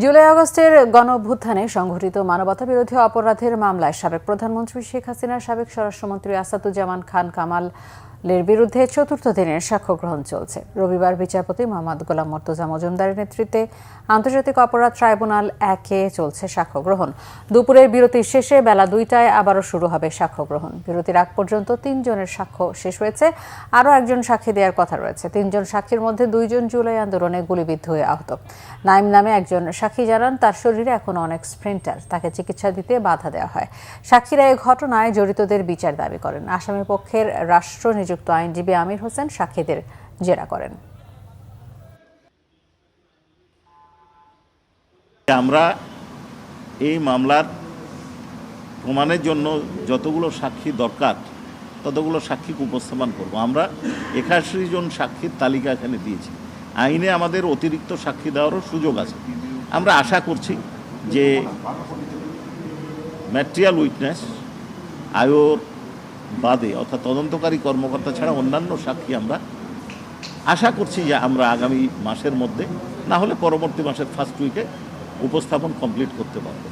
জুলাই আগস্টের গণঅভ্যুত্থানে সংঘটিত মানবতাবিরোধী অপরাধের মামলায় সাবেক প্রধানমন্ত্রী শেখ হাসিনার সাবেক স্বরাষ্ট্রমন্ত্রী আসাদুজ্জামান খান কামালের বিরুদ্ধে চতুর্থ দিনের সাক্ষ্য গ্রহণ চলছে। রবিবার বিচারপতি মোহাম্মদ গোলাম মর্তুজা মজুমদারের নেতৃত্বে আন্তর্জাতিক অপরাধ ট্রাইব্যুনাল 1-এ চলছে সাক্ষ্য গ্রহণ। দুপুরের বিরতির শেষে বেলা 2টায় আবারও শুরু হবে সাক্ষ্য গ্রহণ। বিরতির আগ পর্যন্ত 3 জনের সাক্ষ্য শেষ হয়েছে। আরও একজন সাক্ষী দেওয়ার কথা রয়েছে। 3 জন সাক্ষীর মধ্যে 2 জন জুলাই আন্দোলনে গুলিবিদ্ধ হয়ে আহত। নাইম নামে একজন সাক্ষী জানান, তার শরীরে এখন অনেক স্প্লিন্টার, তাকে চিকিৎসা দিতে বাধা দেওয়া হয়। সাক্ষীরা এই ঘটনায় জড়িতদের বিচার দাবি করেন। আসামি পক্ষের রাষ্ট্র নিযুক্ত আইনজীবী আমির হোসেন সাক্ষীদের জেরা করেন। আমরা এই মামলার প্রমাণের জন্য যতগুলো সাক্ষী দরকার ততগুলো সাক্ষীকে উপস্থাপন করব। আমরা 81 জন সাক্ষীর তালিকা এখানে দিয়েছি। আইনে আমাদের অতিরিক্ত সাক্ষী দেওয়ারও সুযোগ আছে। আমরা আশা করছি যে ম্যাটেরিয়াল উইটনেস আয়োর বাদে অর্থাৎ তদন্তকারী কর্মকর্তা ছাড়া অন্যান্য সাক্ষী আমরা আশা করছি যে আমরা আগামী মাসের মধ্যে, না হলে পরবর্তী মাসের ফার্স্ট উইকে উপস্থাপন কমপ্লিট করতে পারব।